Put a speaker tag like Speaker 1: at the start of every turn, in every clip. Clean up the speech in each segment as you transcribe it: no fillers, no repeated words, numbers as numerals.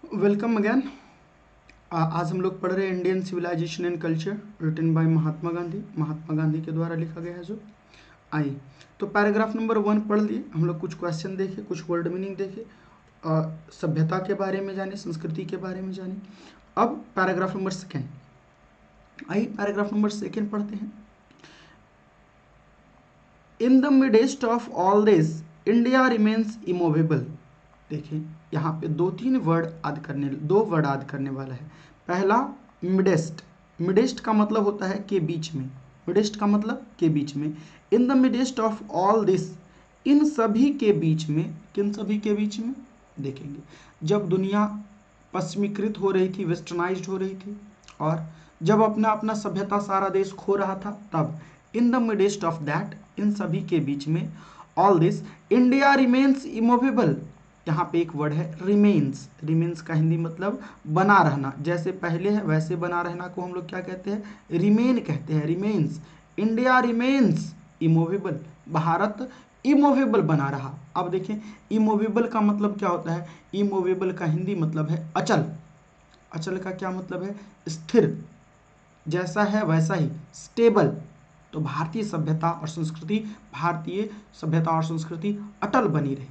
Speaker 1: Welcome again. आज हम लोग पढ़ रहे हैं Indian civilisation and culture written by Mahatma Gandhi के द्वारा लिखा गया है। जो आइए तो पैराग्राफ नंबर 1 पढ़ लिए हम लोग। कुछ क्वेश्चन देखे, कुछ वर्ड मीनिंग देखे, सभ्यता के बारे में जाने, संस्कृति के बारे में जाने। अब पैराग्राफ नंबर 2, आइए पैराग्राफ नंबर 2 पढ़ते हैं। In the midst of all this India remains immovable. देखिए यहाँ पे दो वर्ड ऐड करने वाला है। पहला मिडेस्ट। मिडेस्ट का मतलब होता है के बीच में। मिडेस्ट का मतलब के बीच में। In the midst of all this, इन सभी के बीच में। किन सभी के बीच में? देखेंगे जब दुनिया पश्चिमीकृत हो रही थी, वेस्टर्नाइज्ड हो रही थी, और जब अपना अपना सभ्यता सारा देश खो रहा था, तब in the midst of that, इन सभी के बीच में, all this India remains immovable. यहाँ पे एक वर्ड है रिमेन्स। रिमेन्स का हिंदी मतलब बना रहना। जैसे पहले है वैसे बना रहना को हम लोग क्या कहते हैं? रिमेन कहते हैं। Remains. India remains immovable. Bharat immovable बना रहा। अब देखें इमूवेबल का मतलब क्या होता है? इमूवेबल का हिंदी मतलब है अचल। अचल का क्या मतलब है? स्थिर, जैसा है वैसा ही, स्टेबल। तो भारतीय सभ्यता और संस्कृति अटल बनी रहे।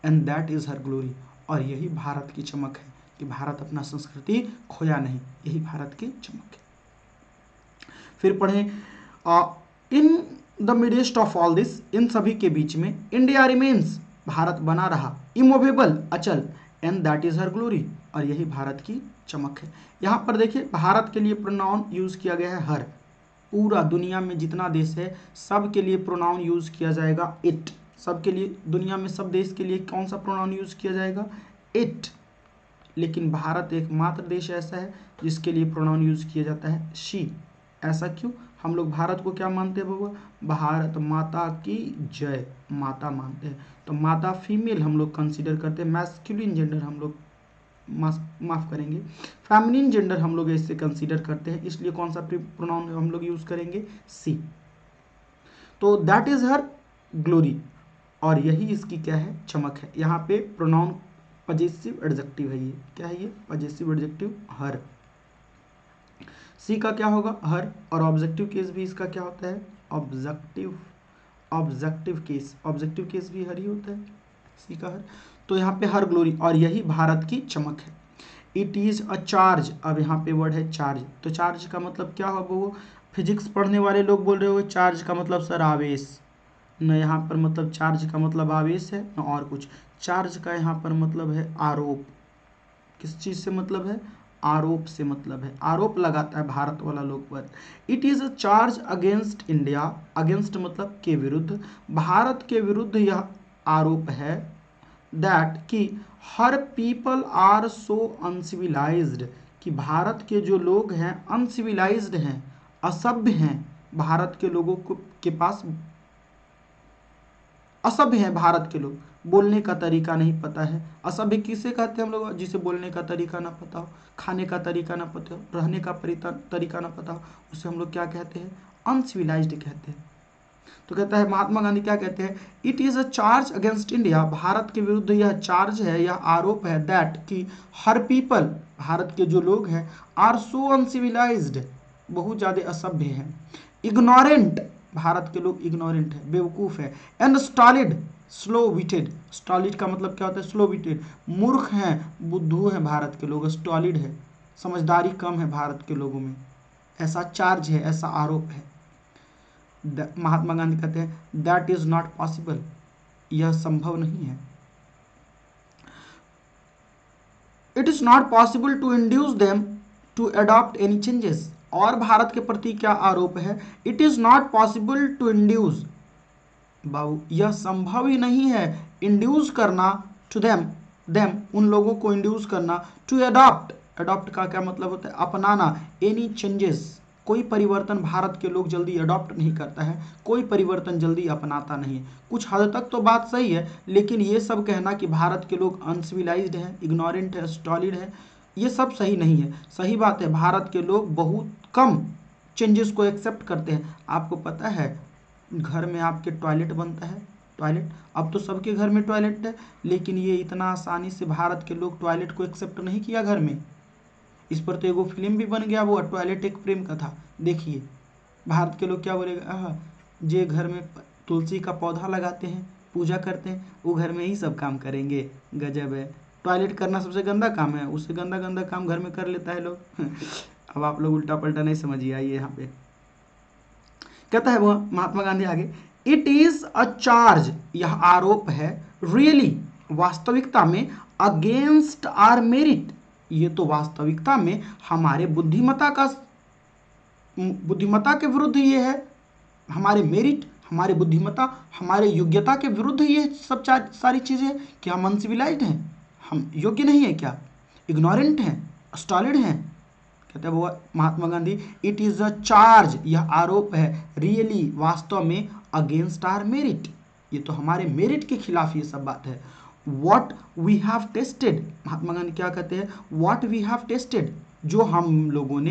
Speaker 1: And that is her glory. और यही भारत की चमक है कि भारत अपना संस्कृति खोया नहीं। यही भारत की चमक है। फिर पढ़ें, in the midst of all this, इन सभी के बीच में, इंडिया रिमेन्स, भारत बना रहा, इमूवेबल, अचल, and that is her glory, और यही भारत की चमक है। यहाँ पर देखिए भारत के लिए प्रोनाउन यूज किया गया है हर। पूरा दुनिया में जितना देश है सब के लिए प्रोनाउन यूज किया जाएगा इट। सबके लिए, दुनिया में सब देश के लिए कौन सा प्रोनाउन यूज किया जाएगा? इट। लेकिन भारत एकमात्र देश ऐसा है जिसके लिए प्रोनाउन यूज किया जाता है शी। ऐसा क्यों? हम लोग भारत को क्या मानते हैं बबुआ? भारत माता की जय, माता मानते हैं। तो माता फीमेल हम लोग कंसीडर करते हैं। मैस्कुलिन जेंडर हम लोग माफ करेंगे, फेमिनिन जेंडर हम लोग इससे कंसीडर करते हैं। इसलिए कौन सा प्रोनाउन हम लोग यूज करेंगे? सी। तो दैट इज हर ग्लोरी, और यही इसकी क्या है? चमक है। यहाँ पे प्रोनाउन पजेसिव एडजेक्टिव है। ये क्या है? ये पजेसिव एडजेक्टिव हर। सी का क्या होगा? हर। और ऑब्जेक्टिव केस भी इसका क्या होता है? Objective. Objective case, objective case भी हर ही होता है, सी का हर। तो यहाँ पे हर ग्लोरी, और यही भारत की चमक है। It is a charge. अब यहाँ पे वर्ड है चार्ज। तो चार्ज का मतलब क्या होगा? वो फिजिक्स पढ़ने वाले लोग बोल रहे हो चार्ज का मतलब सर आवेश। न यहाँ पर मतलब चार्ज का मतलब आवेश है न और कुछ। चार्ज का यहाँ पर मतलब है आरोप। किस चीज से मतलब है? आरोप से मतलब है। आरोप लगाता है भारत वाला लोग पर। It is a charge against India. Against मतलब के विरुद्ध, भारत के विरुद्ध यह आरोप है। दैट कि her people are so uncivilised, कि भारत के जो लोग हैं अनसिविलाइज्ड हैं, असभ्य हैं। भारत के लोगों को के पास असभ्य हैं। भारत के लोग बोलने का तरीका नहीं पता है। असभ्य किसे कहते हैं हम लोग? जिसे बोलने का तरीका ना पता हो, खाने का तरीका ना पता हो, रहने का तरीका ना पता हो, उसे हम लोग क्या कहते हैं? अनसिविलाइज्ड कहते हैं। तो कहता है महात्मा गांधी क्या कहते हैं? It is a charge against India, Bharat के विरुद्ध यह चार्ज है, यह आरोप है, दैट कि हर पीपल, भारत के जो लोग हैं, आर सो अनसिविलाइज्ड, बहुत ज्यादा असभ्य हैं, इग्नोरेंट, भारत के लोग इग्नोरेंट है, बेवकूफ है, एंड स्टॉलिड, स्लो विटेड। स्टॉलिड का मतलब क्या होता है? स्लो विटेड, मूर्ख हैं, बुद्धू है भारत के लोग। स्टॉलिड है, समझदारी कम है भारत के लोगों में। ऐसा चार्ज है, ऐसा आरोप है। महात्मा गांधी कहते हैं दैट इज नॉट पॉसिबल, यह संभव नहीं है। It is not possible to induce them to adopt any changes. और भारत के प्रति क्या आरोप है? It is not possible to induce, बाबू यह संभव ही नहीं है इंड्यूस करना, टू देम, देम उन लोगों को इंड्यूस करना, टू अडॉप्ट, अडॉप्ट का क्या मतलब होता है? अपनाना, एनी चेंजेस, कोई परिवर्तन भारत के लोग जल्दी अडॉप्ट नहीं करता है, कोई परिवर्तन जल्दी अपनाता नहीं है। कुछ हद तक तो बात सही है, लेकिन ये सब कहना कि भारत के लोग अनसिविलाइज्ड हैं, इग्नोरेंट है, स्टॉलिड है, ये सब सही नहीं है। सही बात है भारत के लोग बहुत कम चेंजेस को एक्सेप्ट करते हैं। आपको पता है घर में आपके टॉयलेट बनता है, टॉयलेट। अब तो सबके घर में टॉयलेट है, लेकिन ये इतना आसानी से भारत के लोग टॉयलेट को एक्सेप्ट नहीं किया घर में। इस पर तो एगो फिल्म भी बन गया, वो टॉयलेट एक प्रेम का था। देखिए भारत के लोग क्या बोलेगा, जे घर में तुलसी का पौधा लगाते हैं, पूजा करते हैं, वो घर में ही सब काम करेंगे। गजब है, टॉयलेट करना सबसे गंदा काम है, उससे गंदा गंदा काम घर में कर लेता है लोग। अब आप लोग उल्टा पलटा नहीं समझिए। आइए यहाँ पे कहता है वो महात्मा गांधी आगे, इट इज अ चार्ज, यह आरोप है, रियली, वास्तविकता में, अगेंस्ट आर मेरिट, ये तो वास्तविकता में हमारे बुद्धिमत्ता के विरुद्ध ये है, हमारे मेरिट, हमारे बुद्धिमत्ता, हमारे योग्यता के विरुद्ध ये सब सारी चीजें। क्या हम अनसिविलाइज्ड हैं, हम योग्य नहीं है क्या, इग्नोरेंट हैं, स्टॉलिड हैं। कहते हैं वो Mahatma Gandhi, it is a charge, यह आरोप है, रियली, वास्तव में, अगेंस्ट आर मेरिट, ये तो हमारे मेरिट के खिलाफ ये सब बात है। What we have tested, Mahatma Gandhi क्या कहते हैं, व्हाट वी हैव टेस्टेड, जो हम लोग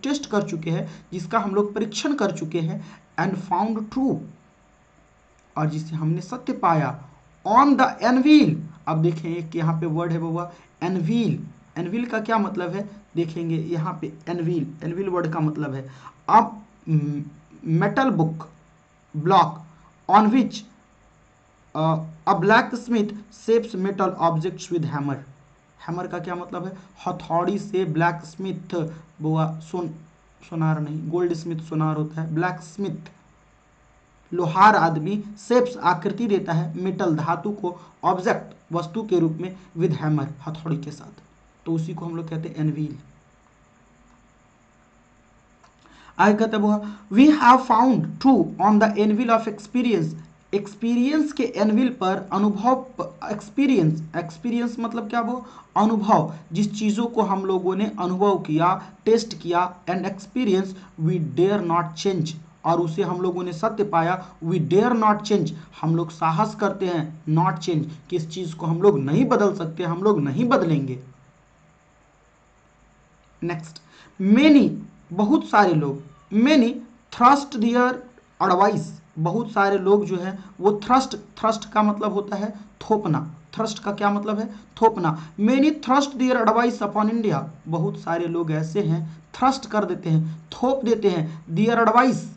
Speaker 1: टेस्ट कर चुके हैं, जिसका हम लोग परीक्षण कर चुके हैं, एंड फाउंड ट्रू, और जिसे हमने सत्य पाया, ऑन द एनवील। अब देखें एक यहाँ पे वर्ड है बाबा एनवील, एनवील का क्या मतलब है देखेंगे यहाँ पे, एनवील, एनवील वर्ड का मतलब है अब metal book block on which a black Smith shapes metal objects with hammer. Hammer का क्या मतलब है, हथौड़ी से ब्लैक स्मिथ, बुआ सोनार नहीं, गोल्ड स्मिथ सोनार होता है, ब्लैक स्मिथ लोहार आदमी, शेप्स आकृति देता है, मेटल धातु को, ऑब्जेक्ट वस्तु के रूप में, विद हैमर हथौड़ी के साथ, तो उसी को हम लोग कहते हैं एनवील। आगे कहते हैं we have found true on the anvil of experience, experience के एनविल पर, अनुभव, एक्सपीरियंस मतलब क्या, वो अनुभव, जिस चीज़ों को हम लोगों ने अनुभव किया, टेस्ट किया, and experience, we dare not change, और उसे हम लोगों ने सत्य पाया, वी डेयर नॉट चेंज, हम लोग साहस करते हैं, नॉट चेंज, कि इस चीज़ को हम लोग नहीं बदल सकते, हम लोग नहीं बदलेंगे। नेक्स्ट, मेनी, बहुत सारे लोग, मेनी थ्रस्ट दियर एडवाइस, बहुत सारे लोग जो है वो थ्रस्ट का मतलब होता है थोपना, थ्रस्ट का क्या मतलब है, थोपना, मेनी थ्रस्ट दियर एडवाइस अपॉन इंडिया, बहुत सारे लोग ऐसे हैं थ्रस्ट कर देते हैं, थोप देते हैं, दियर एडवाइस,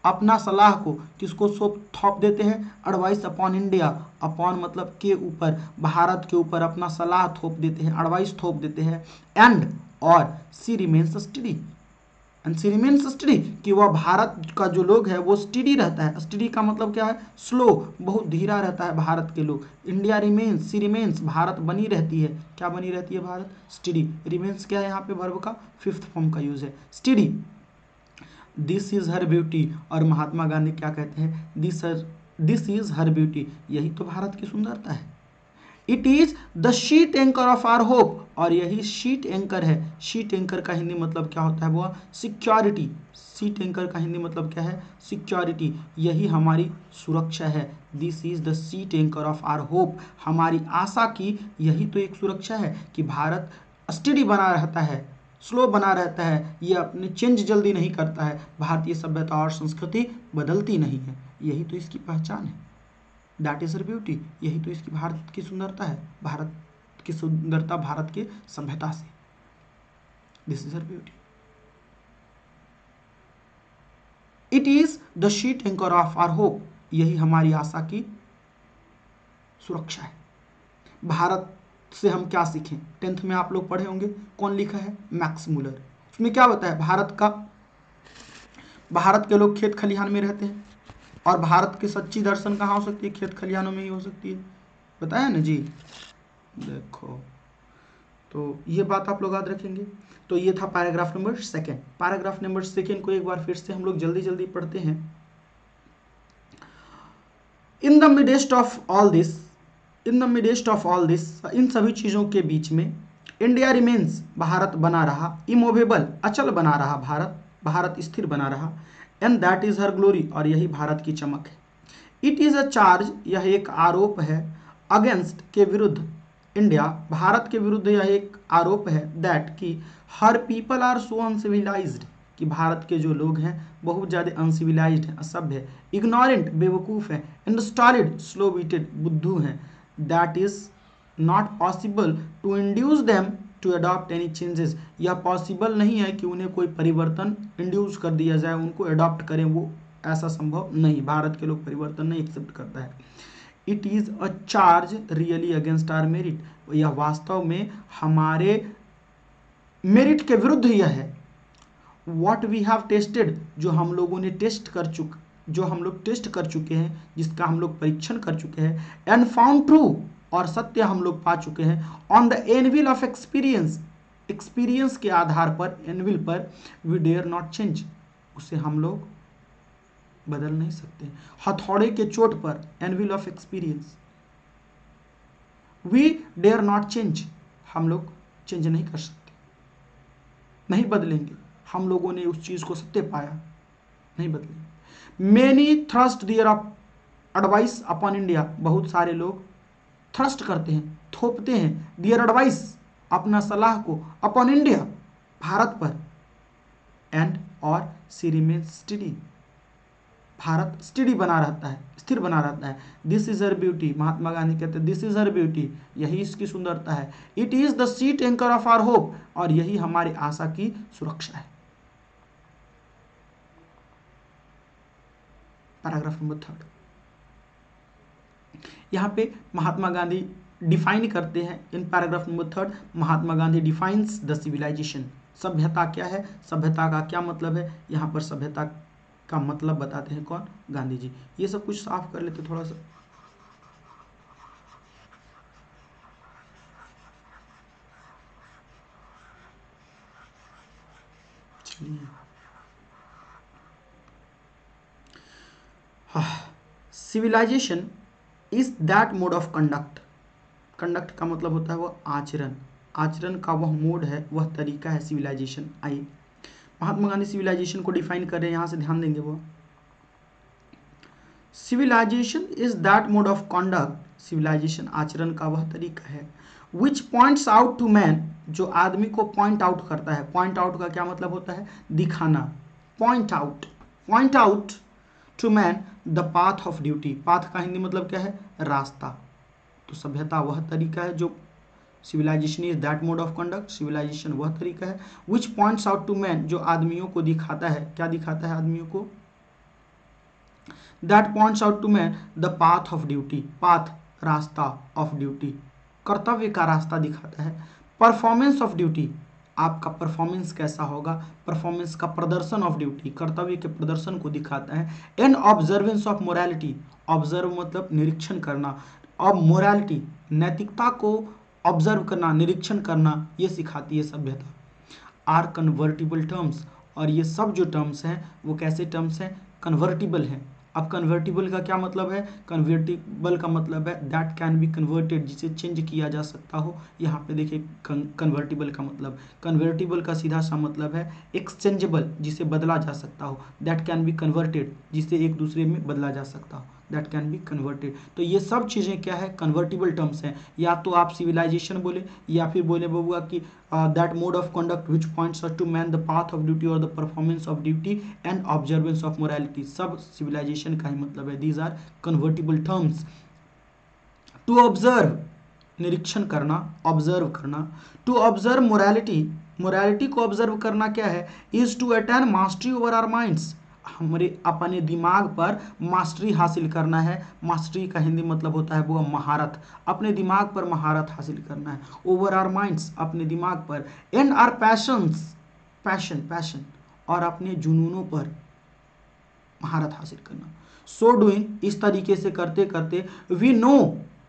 Speaker 1: अपना सलाह को, किसको थोप देते हैं, एडवाइस अपॉन इंडिया, अपॉन मतलब के ऊपर, भारत के ऊपर अपना सलाह थोप देते हैं, एडवाइस थोप देते हैं, एंड और she remains steady, and she remains steady, कि वह भारत का जो लोग है वो स्टडी रहता है, स्टडी का मतलब क्या है, स्लो, बहुत धीरा रहता है भारत के लोग, इंडिया रिमेन्स, सी रिमेन्स, भारत बनी रहती है, क्या बनी रहती है भारत, स्टडी, रिमेन्स क्या है यहाँ पे वर्ब का फिफ्थ फॉर्म का यूज है, study, this is her beauty, और महात्मा गांधी क्या कहते हैं, दिस इज हर ब्यूटी, यही तो भारत की सुंदरता है, it is the sheet anchor of our hope, और यही शीट एंकर है, शीट एंकर का हिंदी मतलब क्या होता है वो सिक्योरिटी, शीट एंकर का हिंदी मतलब क्या है, सिक्योरिटी, यही हमारी सुरक्षा है, this is the sheet anchor of our hope, हमारी आशा की यही तो एक सुरक्षा है, कि भारत स्टडी बना रहता है, स्लो बना रहता है, ये अपने चेंज जल्दी नहीं करता है, भारतीय सभ्यता और संस्कृति बदलती नहीं है, यही तो इसकी पहचान है, दैट इज हर ब्यूटी, यही तो इसकी भारत की सुंदरता है, भारत की सुंदरता भारत के सभ्यता से, this is her beauty, it is the sheet anchor of our hope, यही हमारी आशा की सुरक्षा है। भारत से हम क्या सीखें, 10th में आप लोग पढ़े होंगे, कौन लिखा है, मैक्स मुलर, उसमें क्या होता है, भारत के लोग खेत खलिहान में रहते हैं, और भारत की सच्ची दर्शन कहाँ हो सकती है, खेत खलिहानों में ही हो सकती है, बताया ना जी, देखो, तो ये बात आप लोग याद रखेंगे। तो ये था पैराग्राफ नंबर 2, पैराग्राफ नंबर 2 को एक बार फिर से हम लोग जल्दी जल्दी पढ़ते हैं। In the midst of all this, इन सभी चीज़ों के बीच में, इंडिया रिमेन्स, भारत बना रहा, इमूवेबल, अचल बना रहा, भारत स्थिर बना रहा, and that is her glory, और यही भारत की चमक है। इट इज अ चार्ज, यह एक आरोप है, अगेंस्ट के विरुद्ध, इंडिया, भारत के विरुद्ध यह एक आरोप है, दैट कि her people are so uncivilised, कि भारत के जो लोग हैं बहुत ज़्यादा अनसिविलाइज्ड हैं, असभ्य है, इग्नोरेंट बेवकूफ़ है, इंस्टॉलिड स्लो बीटेड बुद्धू हैं, that is not possible to induce them to adopt any changes. यह पॉसिबल नहीं है कि उन्हें कोई परिवर्तन इंड्यूस कर दिया जाए, उनको अडॉप्ट करें, वो ऐसा संभव नहीं। भारत के लोग परिवर्तन नहीं एक्सेप्ट करता है। It is a charge really against our merit. यह वास्तव में हमारे मेरिट के विरुद्ध यह है। वॉट वी हैव टेस्टेड, जो हम लोगों ने टेस्ट कर चुके हैं, जिसका हम लोग परीक्षण कर चुके हैं, एंड फाउंड ट्रू, और सत्य हम लोग पा चुके हैं, on the anvil of experience, experience के आधार पर, एनविल पर, वी डेयर नॉट चेंज, उसे हम लोग बदल नहीं सकते। हथौड़े के चोट पर, anvil of experience, we dare not change, हम लोग चेंज नहीं कर सकते, नहीं बदलेंगे। हम लोगों ने उस चीज को सत्य पाया, नहीं बदलेंगे। मेनी थ्रस्ट दियर एडवाइस अपॉन इंडिया, बहुत सारे लोग थ्रस्ट करते हैं, थोपते हैं, दियर एडवाइस, अपना सलाह को, अपॉन इंडिया, भारत पर, एंड और she remains study, Bharat study बना रहता है, स्थिर बना रहता है। This is her beauty, Mahatma Gandhi कहते हैं दिस इज हर ब्यूटी, यही इसकी सुंदरता है। It is the seat anchor of our hope, और यही हमारी आशा की सुरक्षा है। पैराग्राफ नंबर 3, यहाँ पे महात्मा गांधी डिफाइन करते हैं। In paragraph number 3 Mahatma Gandhi defines the civilisation. सभ्यता क्या है, सभ्यता का क्या मतलब है, यहाँ पर सभ्यता का मतलब बताते हैं कौन, गांधी जी। ये सब कुछ साफ कर लेते थोड़ा सा। चलिए, civilisation is that mode of conduct, conduct का मतलब होता है वो आचरण, आचरण का वह मोड है, वह तरीका है सिविलाइजेशन। आइए महात्मा गांधी सिविलाइजेशन को डिफाइन कर रहे हैं, यहाँ से ध्यान देंगे वो। Civilisation is that mode of conduct, civilisation आचरण का वह तरीका है, which points out to man, जो आदमी को पॉइंट आउट करता है। पॉइंट आउट का क्या मतलब होता है, दिखाना, point out, point out to man the path of duty, path का हिंदी मतलब क्या है, रास्ता। तो सभ्यता वह तरीका है जो, civilisation is that mode of conduct, civilisation वह तरीका है, which points out to man, जो आदमियों को दिखाता है, क्या दिखाता है आदमियों को, that points out to man the path of duty, path रास्ता, ऑफ ड्यूटी कर्तव्य का रास्ता दिखाता है, परफॉर्मेंस ऑफ ड्यूटी, आपका परफॉर्मेंस कैसा होगा, परफॉर्मेंस का प्रदर्शन ऑफ ड्यूटी, कर्तव्य के प्रदर्शन को दिखाता है, and observance of morality, observe मतलब निरीक्षण करना, और मोरालिटी नैतिकता को ऑब्जर्व करना, निरीक्षण करना, ये सिखाती है सभ्यता। आर कन्वर्टिबल टर्म्स, और ये सब जो टर्म्स हैं वो कैसे टर्म्स हैं, कन्वर्टिबल हैं। अब कन्वर्टिबल का क्या मतलब है, कन्वर्टिबल का मतलब है दैट कैन बी कन्वर्टेड, जिसे चेंज किया जा सकता हो। यहाँ पे देखिए कन्वर्टिबल का मतलब, कन्वर्टिबल का सीधा सा मतलब है एक्सचेंजेबल, जिसे बदला जा सकता हो, दैट कैन बी कन्वर्टेड, जिसे एक दूसरे में बदला जा सकता हो, दैट कैन बी कन्वर्टेड। तो ये सब चीज़ें क्या है, कन्वर्टिबल टर्म्स हैं। या तो आप सिविलाइजेशन बोले, या फिर बोले बबुआ कि that mode of conduct which points to man the path of duty और the performance of duty and observance of morality, सब सिविलाइजेशन का ही मतलब है। These are convertible terms. To observe, निरीक्षण करना, ऑब्जर्व करना, टू ऑब्जर्व मोरालिटी, मोरालिटी को ऑब्जर्व करना क्या है, is to attain mastery over our minds, हमारे अपने दिमाग पर मास्टरी हासिल करना है। मास्टरी का हिंदी मतलब होता है वो महारत, अपने दिमाग पर महारत हासिल करना है, ओवर आवर माइंड्स, अपने दिमाग पर, and our passions, passion, passion, और अपने जुनूनों पर महारत हासिल करना। सो डूइंग, इस तरीके से करते करते, वी नो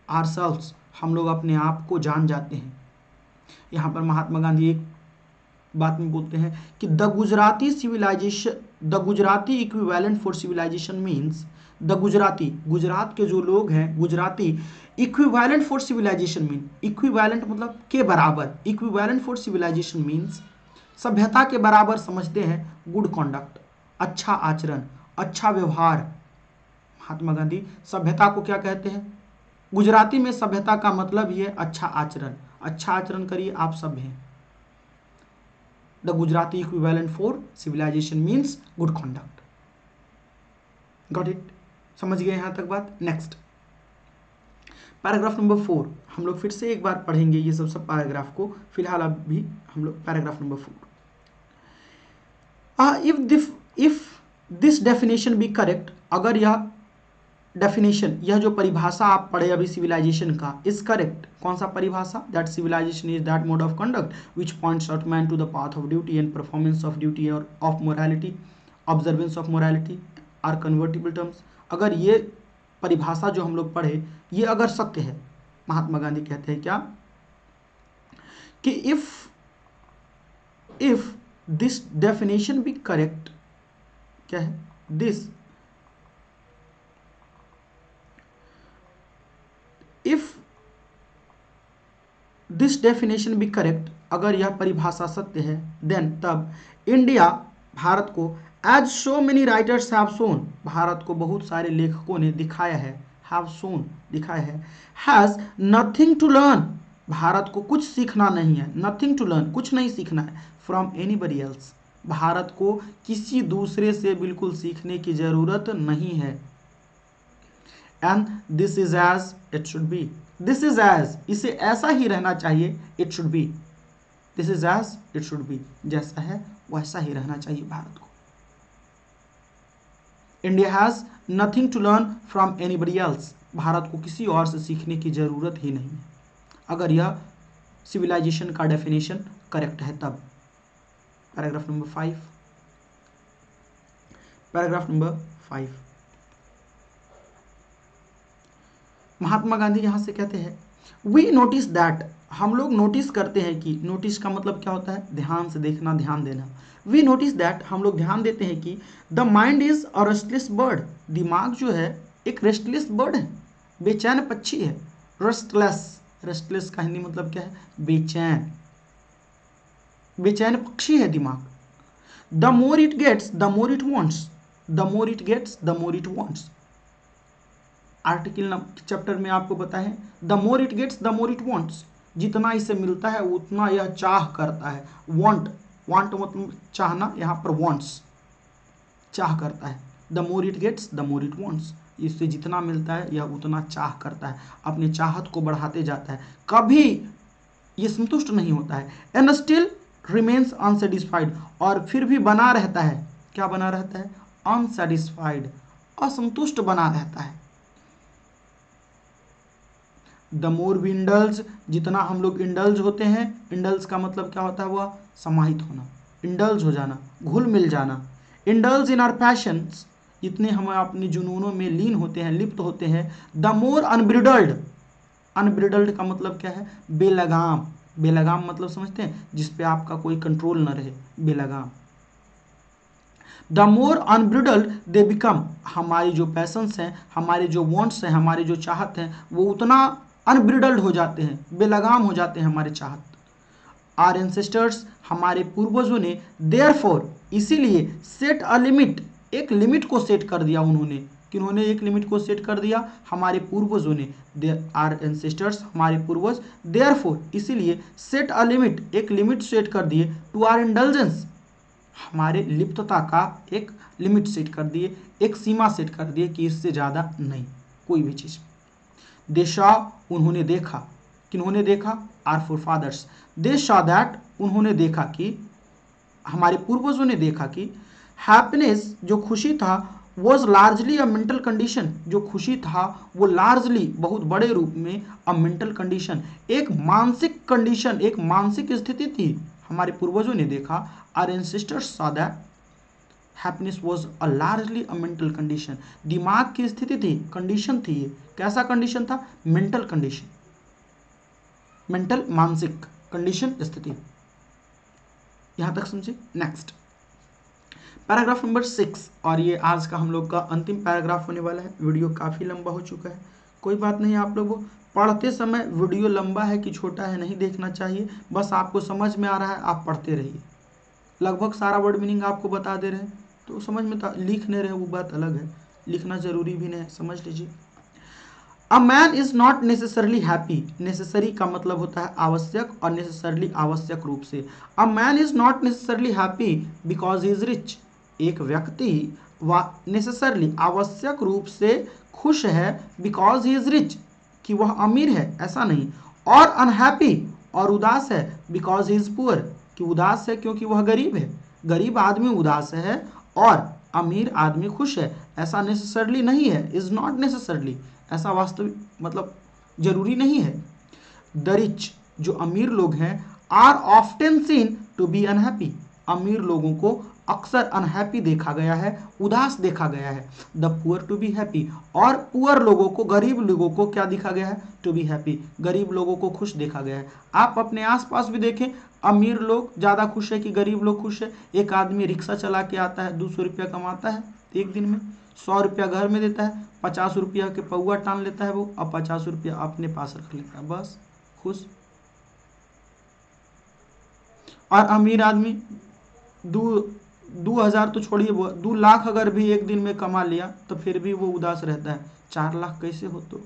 Speaker 1: आवरसेल्व्स, हम लोग अपने आप को जान जाते हैं। यहाँ पर महात्मा गांधी एक बात में बोलते हैं कि the Gujarati civilisation, the Gujarati equivalent for civilisation means, the Gujarati, Gujarat के जो लोग हैं Gujarati, equivalent for civilisation mean, equivalent मतलब के बराबर, इक्विवेलेंट फॉर सिविलाइजेशन मीन्स सभ्यता के बराबर समझते हैं गुड कॉन्डक्ट, अच्छा आचरण, अच्छा व्यवहार। महात्मा गांधी सभ्यता को क्या कहते हैं, गुजराती में सभ्यता का मतलब ही है अच्छा आचरण, अच्छा आचरण करिए आप सभ्य हैं। The Gujarati equivalent for civilisation means good conduct. Got it? समझ गए यहां तक बात? नेक्स्ट पैराग्राफ नंबर 4 हम लोग फिर से एक बार पढ़ेंगे ये सब पैराग्राफ को। फिलहाल अभी हम लोग paragraph number 4। If this definition be correct, अगर यह डेफिनेशन, यह जो परिभाषा आप पढ़े अभी सिविलाइजेशन का, इज करेक्ट। कौन सा परिभाषा? That civilisation is that mode of conduct which points out man to the path of duty and performance of duty और of morality, observance of morality are convertible terms. अगर ये परिभाषा जो हम लोग पढ़े ये अगर सत्य है, महात्मा गांधी कहते हैं क्या कि if this definition be correct, क्या है this, if this definition be correct, अगर यह परिभाषा सत्य है, देन तब इंडिया, भारत को, as so many writers have shown, Bharat को बहुत सारे लेखकों ने दिखाया है, हैव शोन दिखाया है, has nothing to learn, Bharat को कुछ सीखना नहीं है, नथिंग टू लर्न कुछ नहीं सीखना है, फ्रॉम एनीबडी एल्स, भारत को किसी दूसरे से बिल्कुल सीखने की जरूरत नहीं है। And this is as it should be, this is as, इसे ऐसा ही रहना चाहिए, it should be, this is as it should be, जैसा है वैसा ही रहना चाहिए भारत को। India has nothing to learn from anybody else, Bharat को किसी और से सीखने की जरूरत ही नहीं है, अगर यह सिविलाइजेशन का डेफिनेशन करेक्ट है तब। Paragraph number 5, paragraph number 5 Mahatma Gandhi यहां से कहते हैं वी नोटिस दैट, हम लोग नोटिस करते हैं कि, नोटिस का मतलब क्या होता है? ध्यान से देखना, ध्यान देना। वी नोटिस दैट, हम लोग ध्यान देते हैं कि the mind is a restless bird, दिमाग जो है एक रेस्टलेस बर्ड है, बेचैन पक्षी है। रेस्टलेस, रेस्टलेस का हिंदी मतलब क्या है? बेचैन, बेचैन पक्षी है दिमाग। The more it gets the more it wants, the more it gets the more it wants, article chapter में आपको बताएं, the more it gets the more it wants, जितना इसे मिलता है उतना यह चाह करता है। वांट, वांट मतलब चाहना, यहाँ पर वांट्स चाह करता है। The more it gets the more it wants, इससे जितना मिलता है यह उतना चाह करता है, अपनी चाहत को बढ़ाते जाता है, कभी ये संतुष्ट नहीं होता है। एंड स्टिल रिमेन्स अनसेटिस्फाइड, और फिर भी बना रहता है, क्या बना रहता है? अनसेटिस्फाइड, असंतुष्ट बना रहता है। द मोर वी इंडल्ज, जितना हम लोग इंडल्ज होते हैं, इंडल्ज का मतलब क्या होता है? वह समाहित होना, इंडल्ज हो जाना, घुल मिल जाना। इंडल्ज इन आवर पैशंस, जितने हम अपनी जुनूनों में लीन होते हैं, लिप्त होते हैं। द मोर अनब्रिडल्ड, अनब्रिडल्ड का मतलब क्या है? बेलगाम, बेलगाम मतलब समझते हैं? जिसपे आपका कोई कंट्रोल न रहे, बेलगाम। The more unbridled they become, हमारी जो पैशंस हैं, हमारे जो वांट्स हैं, हमारे जो चाहत हैं, वो उतना अनब्रिडल्ड हो जाते हैं, बेलगाम हो जाते हैं हमारे चाहत। आर एंसेस्टर्स, हमारे पूर्वजों ने, देयरफॉर, इसीलिए, सेट अ लिमिट, एक लिमिट को सेट कर दिया उन्होंने। किन्होंने एक लिमिट को सेट कर दिया? हमारे पूर्वजों ने। आर एंसेस्टर्स, हमारे पूर्वज, देयरफॉर, इसीलिए, सेट अ लिमिट, एक लिमिट सेट कर दिए, टू आर इंडल्जेंस, हमारे लिप्तता का एक लिमिट सेट कर दिए, एक सीमा सेट कर दिए कि इससे ज़्यादा नहीं कोई भी चीज़। दे शॉ, उन्होंने देखा, किन्होंने देखा? Our forefathers. They Shaw that, उन्होंने देखा कि, हमारे पूर्वजों ने देखा कि, हैप्पीनेस, जो खुशी था, was largely a mental condition, जो खुशी था वो लार्जली, बहुत बड़े रूप में, अ मेंटल कंडीशन, एक मानसिक कंडीशन, एक मानसिक स्थिति थी। हमारे पूर्वजों ने देखा, our ancestors saw that happiness was a largely a mental condition, दिमाग की स्थिति थी, कंडीशन थी ये। कैसा कंडीशन था? मेंटल कंडीशन, मेंटल मानसिक कंडीशन, स्थिति। यहां तक समझे? नेक्स्ट पैराग्राफ नंबर 6, और ये आज का हम लोग का अंतिम पैराग्राफ होने वाला है। वीडियो काफ़ी लंबा हो चुका है, कोई बात नहीं, आप लोगों पढ़ते समय वीडियो लंबा है कि छोटा है नहीं देखना चाहिए, बस आपको समझ में आ रहा है आप पढ़ते रहिए। लगभग सारा वर्ड मीनिंग आपको बता दे रहे हैं तो समझ में, लिख नहीं रहे वो बात अलग है, लिखना जरूरी भी नहीं है, समझ लीजिए। A man is not necessarily happy, necessary का मतलब होता है आवश्यक और नेसेसरली आवश्यक रूप से। A man is not necessarily happy because he is rich, एक व्यक्ति नेसेसरली आवश्यक रूप से खुश है बिकॉज ही इज रिच, कि वह अमीर है, ऐसा नहीं। और अनहैप्पी और उदास है बिकॉज ही इज पुअर, कि उदास है क्योंकि वह गरीब है। गरीब आदमी उदास है और अमीर आदमी खुश है, ऐसा नेसेसरली नहीं है, इज नॉट नेसेसरली, ऐसा वास्तविक मतलब जरूरी नहीं है। द रिच, जो अमीर लोग हैं, are often seen to be unhappy, अमीर लोगों को अक्सर अनहैप्पी देखा गया है, उदास देखा गया है। The poor to be happy, और पुअर लोगों को, गरीब लोगों को क्या देखा गया है, टू बी हैप्पी, गरीब लोगों को खुश देखा गया है। आप अपने आसपास भी देखें, अमीर लोग ज़्यादा खुश है कि गरीब लोग खुश है। एक आदमी रिक्शा चला के आता है, 200 रुपया कमाता है एक दिन में, 100 रुपया घर में देता है, 50 रुपया के पौआ टान लेता है वो, अब 50 रुपया अपने पास रख लेता है, बस खुश। और अमीर आदमी 2,000 तो छोड़िए, 2 लाख अगर भी एक दिन में कमा लिया तो फिर भी वो उदास रहता है। 4 लाख कैसे हो, तो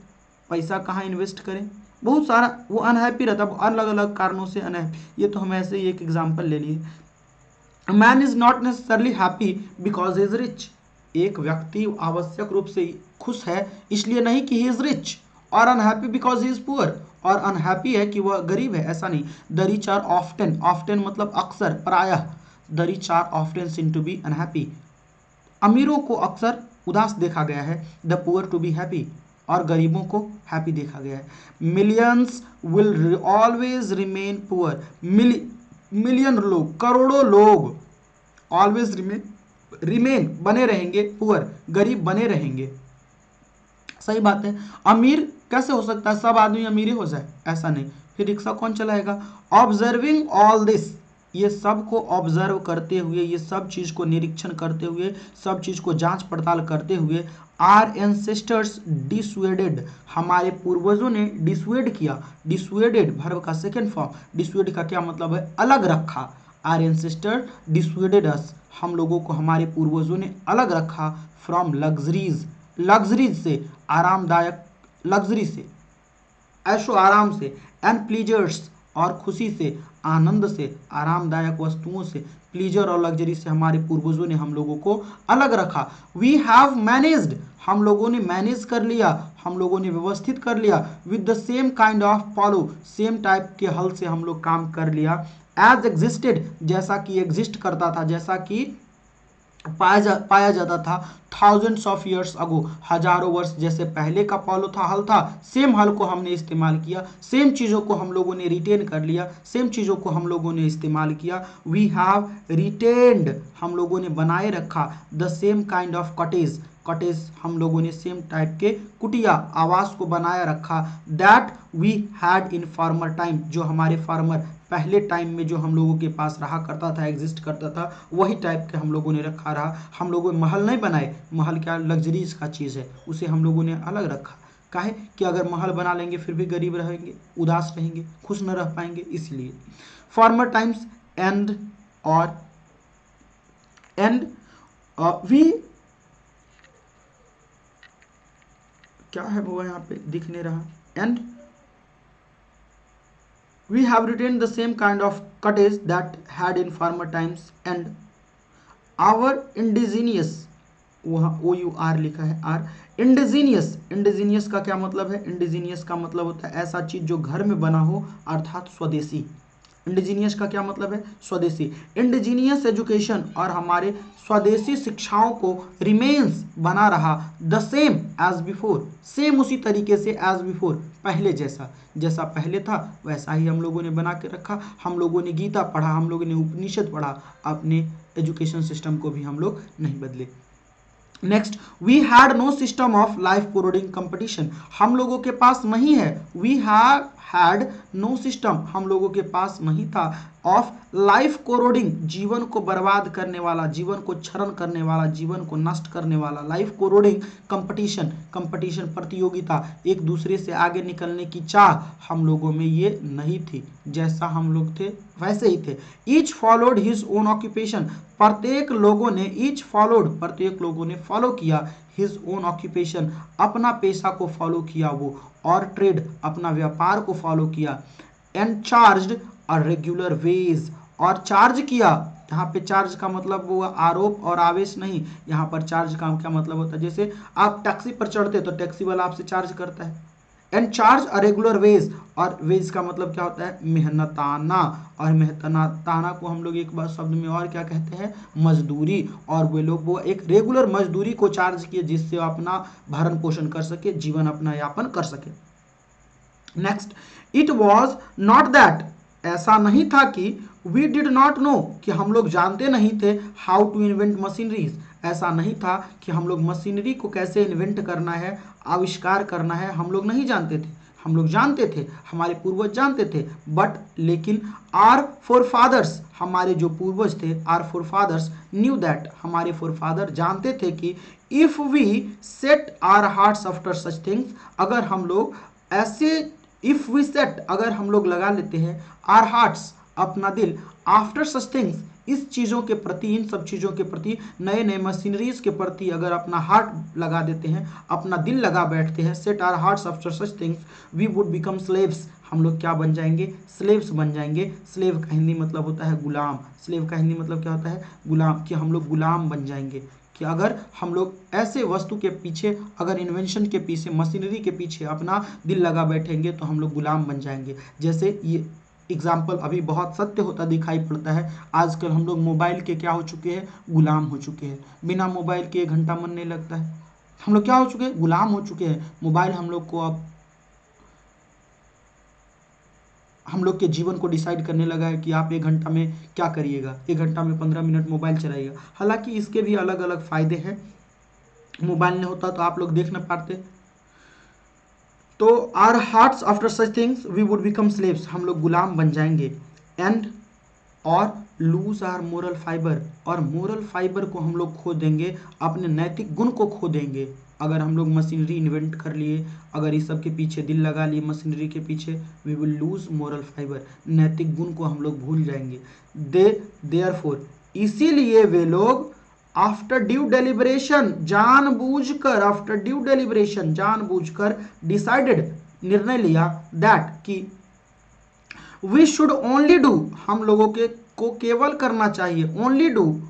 Speaker 1: पैसा कहाँ इन्वेस्ट करें, बहुत सारा वो अनहैप्पी रहता है, अलग अलग कारणों से अनहैप्पी। ये तो हम ऐसे ही एक एग्जाम्पल ले लिए। Man is not necessarily happy because is rich, एक व्यक्ति आवश्यक रूप से खुश है इसलिए नहीं कि ही इज रिच, और unhappy because he is poor, और अनहैप्पी है कि वह गरीब है, ऐसा नहीं। The rich are often, often मतलब अक्सर, प्रायः। The rich are often seen to be unhappy, अमीरों को अक्सर उदास देखा गया है। The poor to be happy, और गरीबों को हैप्पी देखा गया है। Millions will always remain poor, million लोग, करोड़ों लोग ऑलवेज रिमेन बने रहेंगे, पुअर गरीब बने रहेंगे। सही बात है, अमीर कैसे हो सकता है, सब आदमी अमीर हो जाए, ऐसा नहीं, फिर रिक्शा कौन चलाएगा। ऑब्जर्विंग ऑल दिस, ये सब को ऑब्जर्व करते हुए, ये सब चीज को निरीक्षण करते हुए, सब चीज को जांच पड़ताल करते हुए, आर एंसेस्टर्स डिसुएडेड, हमारे पूर्वजों ने डिसुएड किया। डिसुएडेड वर्ब का सेकेंड फॉर्म, डिसुएड का क्या मतलब है, अलग रखा। आर एंसेस्टर डिसुएडेड अस, हम लोगों को हमारे पूर्वजों ने अलग रखा। फ्रॉम लग्जरीज, लग्जरीज से, आरामदायक, लग्जरी से, ऐशो आराम से। एंड प्लीजर्स, और खुशी से, आनंद से, आरामदायक वस्तुओं से। प्लीजर और लग्जरी से हमारे पूर्वजों ने हम लोगों को अलग रखा। वी हैव मैनेज्ड, हम लोगों ने मैनेज कर लिया, हम लोगों ने व्यवस्थित कर लिया। With the same kind of follow, same type के हल से हम लोग काम कर लिया। एज एग्जिस्टेड, जैसा कि एग्जिस्ट करता था, जैसा कि पाया जाता था। थाउजेंड्स ऑफ ईयर्स अगो, हजारों वर्ष जैसे पहले का पॉलो था, हल था, सेम हल को हमने इस्तेमाल किया, सेम चीज़ों को हम लोगों ने रिटेन कर लिया, सेम चीज़ों को हम लोगों ने इस्तेमाल किया। वी हैव रिटेन्ड, हम लोगों ने बनाए रखा। The same kind of cottage, cottage हम लोगों ने सेम टाइप के कुटिया, आवास को बनाया रखा। That we had in former time, जो हमारे फार्मर पहले टाइम में जो हम लोगों के पास रहा करता था, एग्जिस्ट करता था, वही टाइप के हम लोगों ने रखा रहा। हम लोगों ने महल नहीं बनाए, महल क्या लग्जरीज का चीज़ है, उसे हम लोगों ने अलग रखा। काहे कि अगर महल बना लेंगे फिर भी गरीब रहेंगे, उदास रहेंगे, खुश न रह पाएंगे, इसलिए। फॉर्मर टाइम्स एंड, और एंड वी, क्या है वो यहाँ पे दिख नहीं रहा, and we have retained the same kind of cottage that had in former times, and our indigenous, वहाँ OUR लिखा है, आर इंडिजीनियस, इंडिजीनियस का क्या मतलब है, इंडिजीनियस का मतलब होता है ऐसा चीज जो घर में बना हो, अर्थात स्वदेशी। इंडिजीनियस का क्या मतलब है, स्वदेशी। इंडिजीनियस एजुकेशन, और हमारे स्वदेशी शिक्षाओं को रिमेन्स बना रहा। The same as before, same उसी तरीके से, एज बिफोर पहले जैसा, जैसा पहले था वैसा ही हम लोगों ने बना के रखा। हम लोगों ने गीता पढ़ा, हम लोगों ने उपनिषद पढ़ा, अपने एजुकेशन सिस्टम को भी हम लोग नहीं बदले। Next, we had no system of life corroding competition, हम लोगों के पास नहीं है। We have had no system, हम लोगों के पास नहीं था, ऑफ लाइफ कोरोडिंग, जीवन को बर्बाद करने वाला, जीवन को क्षरण करने वाला, जीवन को नष्ट करने वाला, लाइफ कोरोडिंग कंपटीशन, कंपटीशन प्रतियोगिता, एक दूसरे से आगे निकलने की चाह हम लोगों में ये नहीं थी, जैसा हम लोग थे वैसे ही थे। Each followed his own occupation, प्रत्येक लोगों ने फॉलो किया हिज ओन ऑक्यूपेशन, अपना पेशा को फॉलो किया वो, और ट्रेड, अपना व्यापार को फॉलो किया, and charged a regular wage, और चार्ज किया, यहाँ पे चार्ज का मतलब वो आरोप और आवेश नहीं, यहाँ पर चार्ज का क्या मतलब होता है, जैसे आप टैक्सी पर चढ़ते तो टैक्सी वाला आपसे चार्ज करता है, and charge a regular wage, और वेज का मतलब क्या होता है, मेहनताना, और मेहनताना को हम लोग एक बार शब्द में और क्या कहते हैं, मजदूरी, और वे लोग वो एक रेगुलर मजदूरी को चार्ज किए जिससे वो अपना भरण पोषण कर सके, जीवन अपना यापन कर सके। Next, it was not that, ऐसा नहीं था कि वी डिड नॉट नो, कि हम लोग जानते नहीं थे, हाउ टू इन्वेंट मशीनरीज, ऐसा नहीं था कि हम लोग मशीनरी को कैसे इन्वेंट करना है, आविष्कार करना है, हम लोग नहीं जानते थे, हम लोग जानते थे, हमारे पूर्वज जानते थे, बट लेकिन आर फोरफादर्स, हमारे जो पूर्वज थे, आर फोरफादर्स न्यू दैट, हमारे फोरफादर जानते थे कि if we set our hearts after such things, अगर हम लोग ऐसे, इफ वी सेट, अगर हम लोग लगा लेते हैं, आर हार्ट्स, अपना दिल, आफ्टर सच थिंग्स, इस चीज़ों के प्रति, इन सब चीज़ों के प्रति, नए नए मशीनरीज के प्रति अगर अपना हार्ट लगा देते हैं, अपना दिल लगा बैठते हैं, set our hearts after such things, we would become slaves, हम लोग क्या बन जाएंगे, स्लेव्स बन जाएंगे। स्लेव का हिंदी मतलब होता है गुलाम, स्लेव का हिंदी मतलब क्या होता है, गुलाम, कि हम लोग गुलाम बन जाएंगे, कि अगर हम लोग ऐसे वस्तु के पीछे, अगर इन्वेंशन के पीछे, मशीनरी के पीछे अपना दिल लगा बैठेंगे तो हम लोग गुलाम बन जाएंगे। जैसे ये एग्जाम्पल अभी बहुत सत्य होता दिखाई पड़ता है, आजकल हम लोग मोबाइल के क्या हो चुके हैं, गुलाम हो चुके हैं, बिना मोबाइल के 1 घंटा मन नहीं लगता है, हम लोग क्या हो चुके हैं, गुलाम हो चुके हैं। मोबाइल हम लोग को अब, हम लोग के जीवन को डिसाइड करने लगा है कि आप 1 घंटा में क्या करिएगा, 1 घंटा में 15 मिनट मोबाइल चलाइएगा। हालांकि इसके भी अलग अलग फायदे हैं, मोबाइल नहीं होता तो आप लोग देख ना पाते। तो our hearts after such things we would become slaves, हम लोग गुलाम बन जाएंगे, एंड और लूज आर मोरल फाइबर, और मोरल फाइबर को हम लोग खो देंगे, अपने नैतिक गुण को खो देंगे। अगर हम लोग मशीनरी इन्वेंट कर लिए, अगर इस सब के पीछे दिल लगा लिए, मशीनरी के पीछे, we will lose moral fibre, नैतिक गुण को हम लोग भूल जाएंगे। देयरफॉर, इसीलिए वे लोग आफ्टर ड्यू डेलिब्रेशन, जानबूझकर, आफ्टर ड्यू डेलिब्रेशन, जानबूझकर, डिसाइडेड, निर्णय लिया, दैट, कि वी शुड ओनली डू, हम लोगों के को केवल करना चाहिए, only do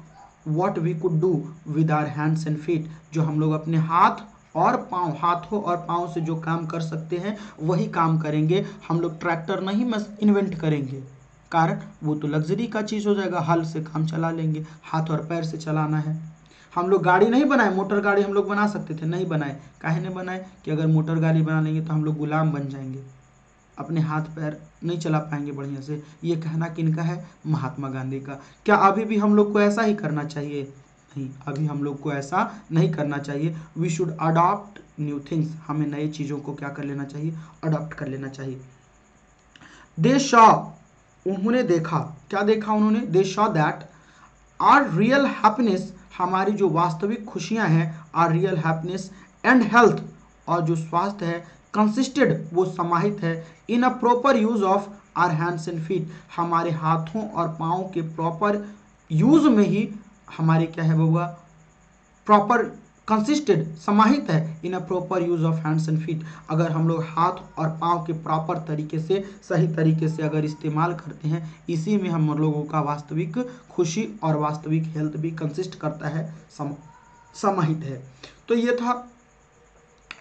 Speaker 1: what we could do with our hands and feet, जो हम लोग अपने हाथ और पाँव, हाथों और पाँव से जो काम कर सकते हैं वही काम करेंगे। हम लोग ट्रैक्टर नहीं इन्वेंट करेंगे, कारण वो तो लग्जरी का चीज़ हो जाएगा, हल से काम चला लेंगे, हाथ और पैर से चलाना है। हम लोग गाड़ी नहीं बनाए, मोटर गाड़ी हम लोग बना सकते थे, नहीं बनाए, काहे नहीं बनाए, कि अगर मोटर गाड़ी बना लेंगे तो हम लोग गुलाम बन जाएंगे, अपने हाथ पैर नहीं चला पाएंगे बढ़िया से। ये कहना किनका है, महात्मा गांधी का। क्या अभी भी हम लोग को ऐसा ही करना चाहिए, नहीं, अभी हम लोग को ऐसा नहीं करना चाहिए। We should adopt new things, हमें नए चीज़ों को क्या कर लेना चाहिए, अडॉप्ट कर लेना चाहिए। दे शॉ, उन्होंने देखा, क्या देखा उन्होंने, they Shaw that our real happiness, हमारी जो वास्तविक खुशियां हैं, our real happiness and health, और जो स्वास्थ्य है, कंसिस्टेड, वो समाहित है, in a proper use of our hands and feet, हमारे हाथों और पाँव के प्रॉपर यूज में ही हमारे क्या है बउआ, प्रॉपर, कंसिस्टेड, समाहित है, in a proper use of hands and feet, अगर हम लोग हाथ और पाँव के प्रॉपर तरीके से, सही तरीके से अगर इस्तेमाल करते हैं, इसी में हम लोगों का वास्तविक खुशी और वास्तविक हेल्थ भी कंसिस्ट करता है, समाहित है। तो ये था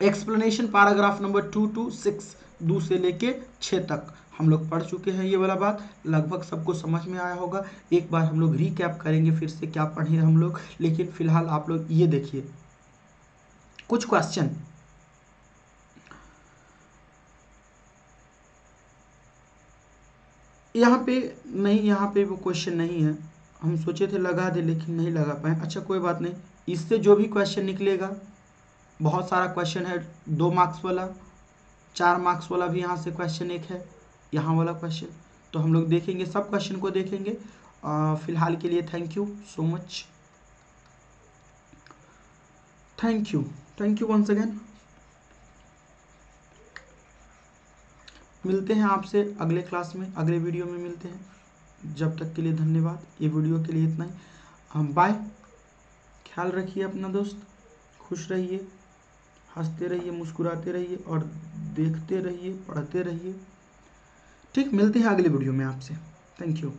Speaker 1: एक्सप्लेनेशन पैराग्राफ नंबर 2 to 6, 2 से लेके 6 तक हम लोग पढ़ चुके हैं। ये वाला बात लगभग सबको समझ में आया होगा। एक बार हम लोग रिकैप करेंगे फिर से क्या पढ़े हम लोग, लेकिन फिलहाल आप लोग ये देखिए कुछ क्वेश्चन। यहाँ पे नहीं, यहाँ पे वो क्वेश्चन नहीं है, हम सोचे थे लगा दे लेकिन नहीं लगा पाए। अच्छा कोई बात नहीं, इससे जो भी क्वेश्चन निकलेगा, बहुत सारा क्वेश्चन है, 2 मार्क्स वाला, 4 मार्क्स वाला भी यहाँ से क्वेश्चन एक है, यहाँ वाला क्वेश्चन, तो हम लोग देखेंगे, सब क्वेश्चन को देखेंगे। फिलहाल के लिए thank you so much, thank you once again. मिलते हैं आपसे अगले क्लास में, अगले वीडियो में मिलते हैं। जब तक के लिए धन्यवाद, ये वीडियो के लिए इतना ही। बाय, ख्याल रखिए अपना दोस्त, खुश रहिए, हंसते रहिए, मुस्कुराते रहिए और देखते रहिए, पढ़ते रहिए। ठीक, मिलते हैं अगले वीडियो में आपसे। Thank you.